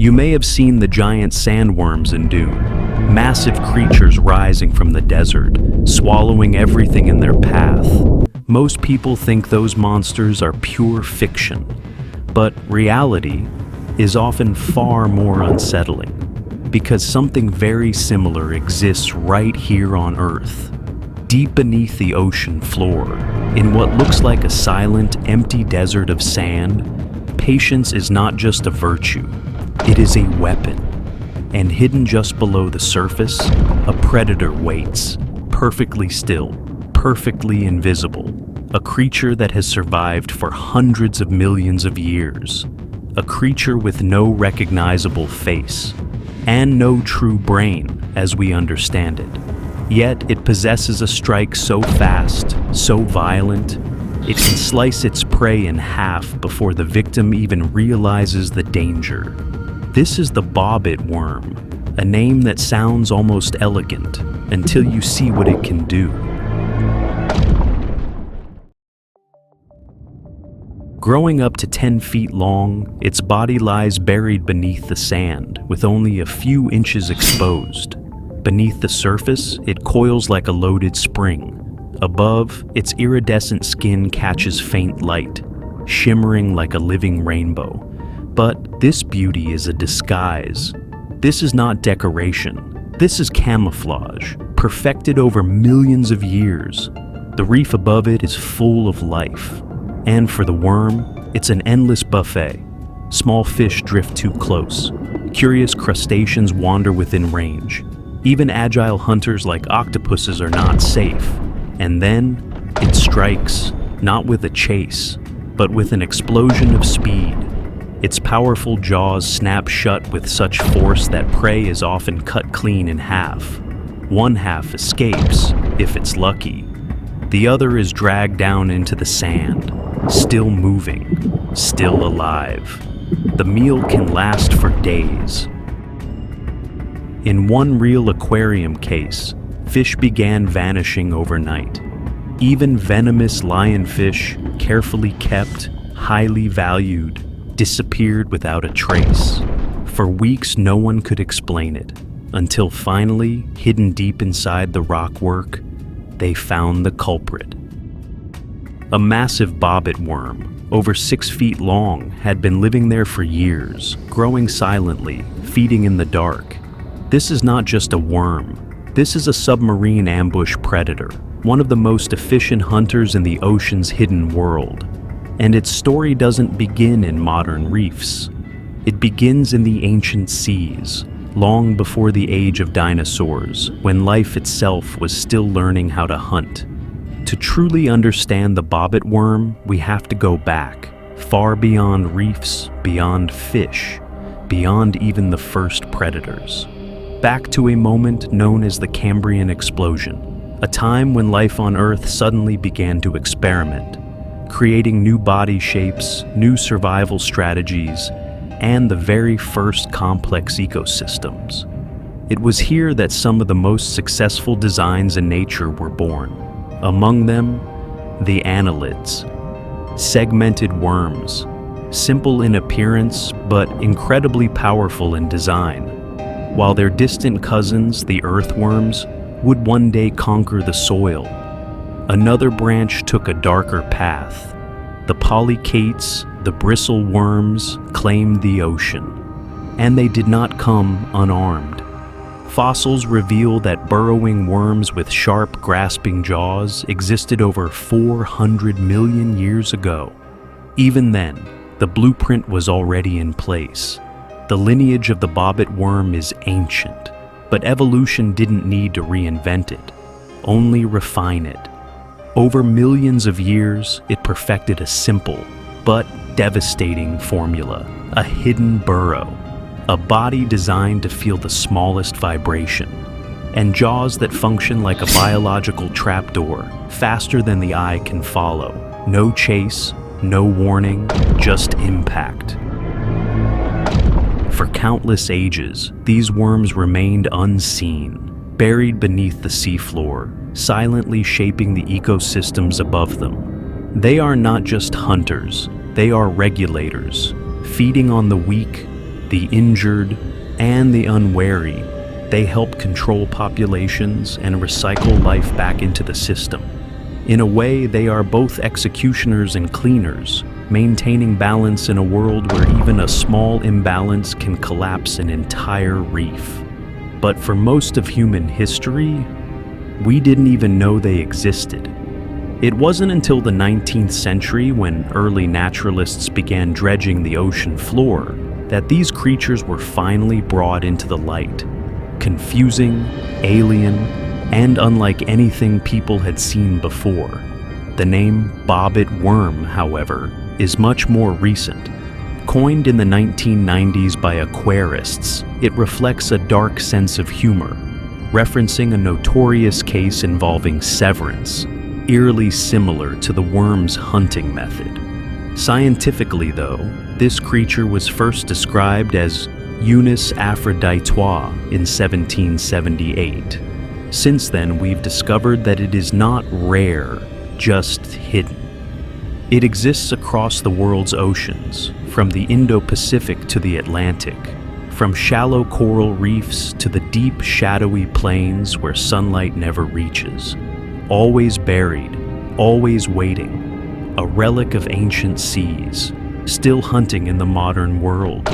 You may have seen the giant sandworms in Dune, massive creatures rising from the desert, swallowing everything in their path. Most people think those monsters are pure fiction, but reality is often far more unsettling, because something very similar exists right here on Earth, deep beneath the ocean floor. In what looks like a silent, empty desert of sand, patience is not just a virtue, it is a weapon. And hidden just below the surface, a predator waits, perfectly still, perfectly invisible, a creature that has survived for hundreds of millions of years, a creature with no recognizable face, and no true brain as we understand it. Yet it possesses a strike so fast, so violent, it can slice its prey in half before the victim even realizes the danger. This is the Bobbit Worm, a name that sounds almost elegant until you see what it can do. Growing up to 10 feet long, its body lies buried beneath the sand, with only a few inches exposed. Beneath the surface, it coils like a loaded spring. Above, its iridescent skin catches faint light, shimmering like a living rainbow. But this beauty is a disguise. This is not decoration. This is camouflage, perfected over millions of years. The reef above it is full of life. And for the worm, it's an endless buffet. Small fish drift too close. Curious crustaceans wander within range. Even agile hunters like octopuses are not safe. And then, it strikes, not with a chase, but with an explosion of speed. Its powerful jaws snap shut with such force that prey is often cut clean in half. One half escapes, if it's lucky. The other is dragged down into the sand, still moving, still alive. The meal can last for days. In one real aquarium case, fish began vanishing overnight. Even venomous lionfish, carefully kept, highly valued, disappeared without a trace. For weeks, no one could explain it, until finally, hidden deep inside the rockwork, they found the culprit. A massive bobbit worm, over 6 feet long, had been living there for years, growing silently, feeding in the dark. This is not just a worm. This is a submarine ambush predator, one of the most efficient hunters in the ocean's hidden world. And its story doesn't begin in modern reefs. It begins in the ancient seas, long before the age of dinosaurs, when life itself was still learning how to hunt. To truly understand the bobbit worm, we have to go back, far beyond reefs, beyond fish, beyond even the first predators. Back to a moment known as the Cambrian explosion, a time when life on Earth suddenly began to experiment, creating new body shapes, new survival strategies, and the very first complex ecosystems. It was here that some of the most successful designs in nature were born. Among them, the annelids, segmented worms, simple in appearance but incredibly powerful in design. While their distant cousins, the earthworms, would one day conquer the soil, another branch took a darker path. The polychaetes, the bristle worms, claimed the ocean, and they did not come unarmed. Fossils reveal that burrowing worms with sharp, grasping jaws existed over 400 million years ago. Even then, the blueprint was already in place. The lineage of the bobbit worm is ancient, but evolution didn't need to reinvent it, only refine it. Over millions of years, it perfected a simple but devastating formula, a hidden burrow, a body designed to feel the smallest vibration, and jaws that function like a biological trapdoor, faster than the eye can follow. No chase, no warning, just impact. For countless ages, these worms remained unseen, buried beneath the seafloor, silently shaping the ecosystems above them. They are not just hunters, they are regulators, feeding on the weak, the injured, and the unwary. They help control populations and recycle life back into the system. In a way, they are both executioners and cleaners, maintaining balance in a world where even a small imbalance can collapse an entire reef. But for most of human history, we didn't even know they existed. It wasn't until the 19th century, when early naturalists began dredging the ocean floor, that these creatures were finally brought into the light. Confusing, alien, and unlike anything people had seen before. The name Bobbit Worm, however, is much more recent. Coined in the 1990s by aquarists, it reflects a dark sense of humor, referencing a notorious case involving severance, eerily similar to the worm's hunting method. Scientifically, though, this creature was first described as Unus aphroditois in 1778. Since then, we've discovered that it is not rare, just hidden. It exists across the world's oceans, from the Indo-Pacific to the Atlantic, from shallow coral reefs to the deep, shadowy plains where sunlight never reaches. Always buried, always waiting, a relic of ancient seas, still hunting in the modern world.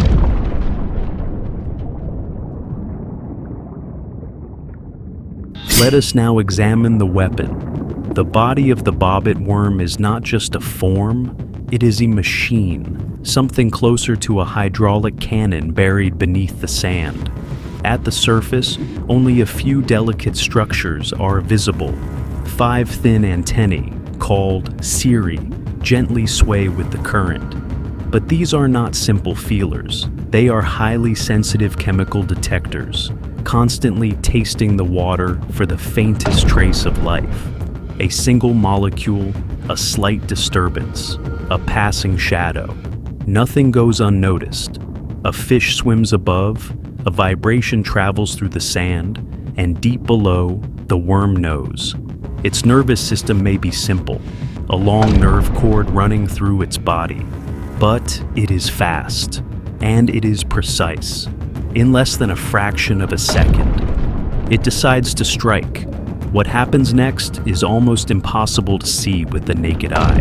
Let us now examine the weapon. The body of the bobbit worm is not just a form, it is a machine, something closer to a hydraulic cannon buried beneath the sand. At the surface, only a few delicate structures are visible. 5 thin antennae, called cirri, gently sway with the current. But these are not simple feelers. They are highly sensitive chemical detectors, constantly tasting the water for the faintest trace of life. A single molecule, a slight disturbance, a passing shadow. Nothing goes unnoticed. A fish swims above, a vibration travels through the sand, and deep below, the worm knows. Its nervous system may be simple, a long nerve cord running through its body. But it is fast, and it is precise. In less than a fraction of a second, it decides to strike. What happens next is almost impossible to see with the naked eye.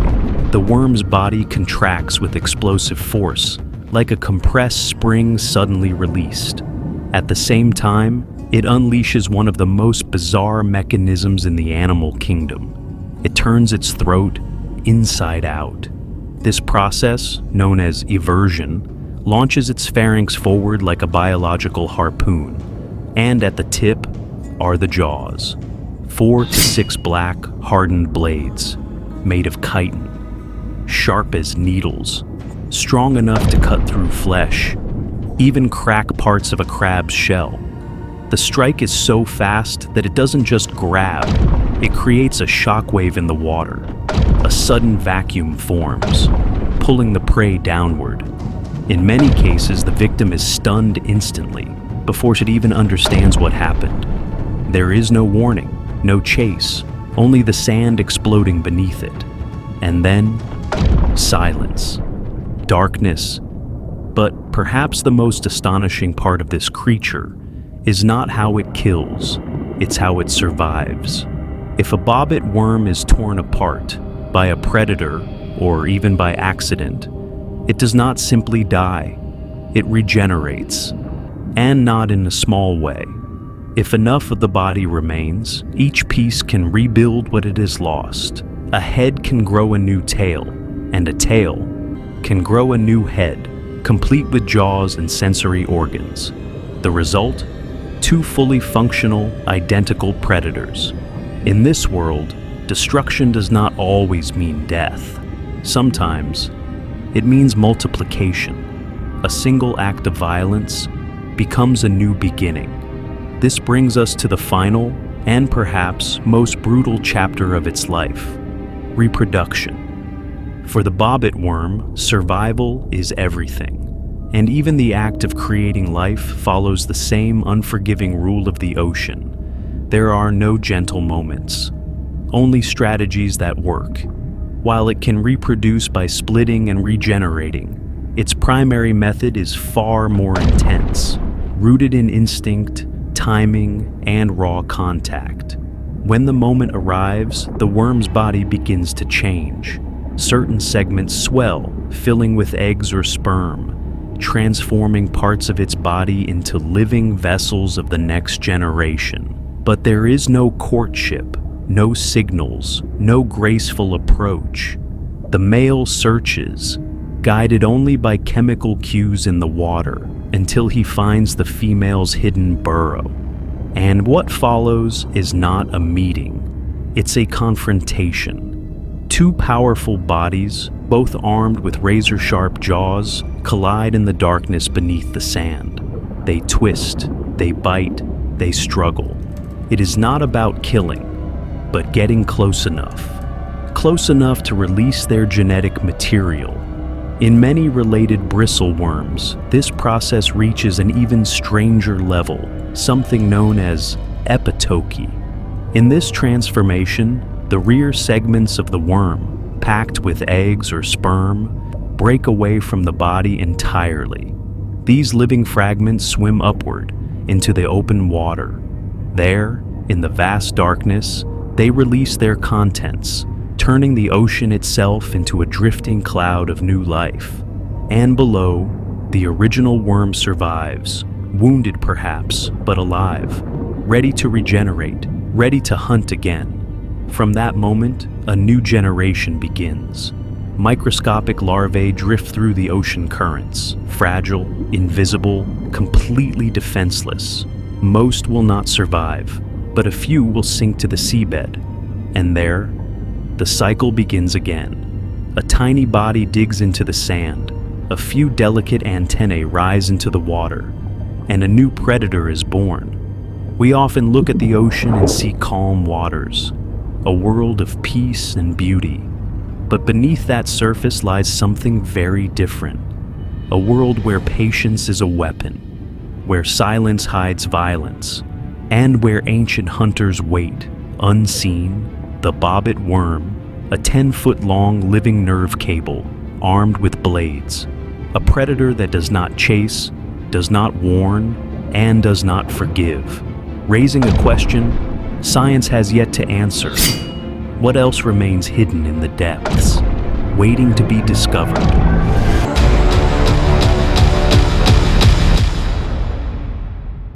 The worm's body contracts with explosive force, like a compressed spring suddenly released. At the same time, it unleashes one of the most bizarre mechanisms in the animal kingdom. It turns its throat inside out. This process, known as eversion, launches its pharynx forward like a biological harpoon. And at the tip are the jaws. 4 to 6 black, hardened blades, made of chitin, sharp as needles, strong enough to cut through flesh, even crack parts of a crab's shell. The strike is so fast that it doesn't just grab, it creates a shockwave in the water. A sudden vacuum forms, pulling the prey downward. In many cases, the victim is stunned instantly, before it even understands what happened. There is no warning, no chase, only the sand exploding beneath it. And then, silence, darkness. But perhaps the most astonishing part of this creature is not how it kills, it's how it survives. If a bobbit worm is torn apart by a predator or even by accident, it does not simply die, it regenerates, and not in a small way. If enough of the body remains, each piece can rebuild what it has lost. A head can grow a new tail, and a tail can grow a new head, complete with jaws and sensory organs. The result? 2 fully functional, identical predators. In this world, destruction does not always mean death. Sometimes, it means multiplication. A single act of violence becomes a new beginning. This brings us to the final, and perhaps most brutal chapter of its life: reproduction. For the bobbit worm, survival is everything. And even the act of creating life follows the same unforgiving rule of the ocean. There are no gentle moments, only strategies that work. While it can reproduce by splitting and regenerating, Its primary method is far more intense, rooted in instinct, timing, and raw contact. When the moment arrives, the worm's body begins to change. Certain segments swell, filling with eggs or sperm, transforming parts of its body into living vessels of the next generation. But there is no courtship, no signals, no graceful approach. The male searches, guided only by chemical cues in the water, until he finds the female's hidden burrow. And what follows is not a meeting, it's a confrontation. Two powerful bodies, both armed with razor-sharp jaws, collide in the darkness beneath the sand. They twist, they bite, they struggle. It is not about killing, but getting close enough to release their genetic material. In many related bristle worms, this process reaches an even stranger level, something known as epitoky. In this transformation, the rear segments of the worm, packed with eggs or sperm, break away from the body entirely. These living fragments swim upward into the open water. There, in the vast darkness, they release their contents, turning the ocean itself into a drifting cloud of new life. And below, the original worm survives, wounded perhaps, but alive, ready to regenerate, ready to hunt again. From that moment, a new generation begins. Microscopic larvae drift through the ocean currents, fragile, invisible, completely defenseless. Most will not survive, but a few will sink to the seabed. And there, the cycle begins again. A tiny body digs into the sand, a few delicate antennae rise into the water, and a new predator is born. We often look at the ocean and see calm waters, a world of peace and beauty. But beneath that surface lies something very different. A world where patience is a weapon, where silence hides violence, and where ancient hunters wait, unseen. The Bobbit Worm, a 10-foot-long living nerve cable, armed with blades. A predator that does not chase, does not warn, and does not forgive. Raising a question science has yet to answer. What else remains hidden in the depths, waiting to be discovered?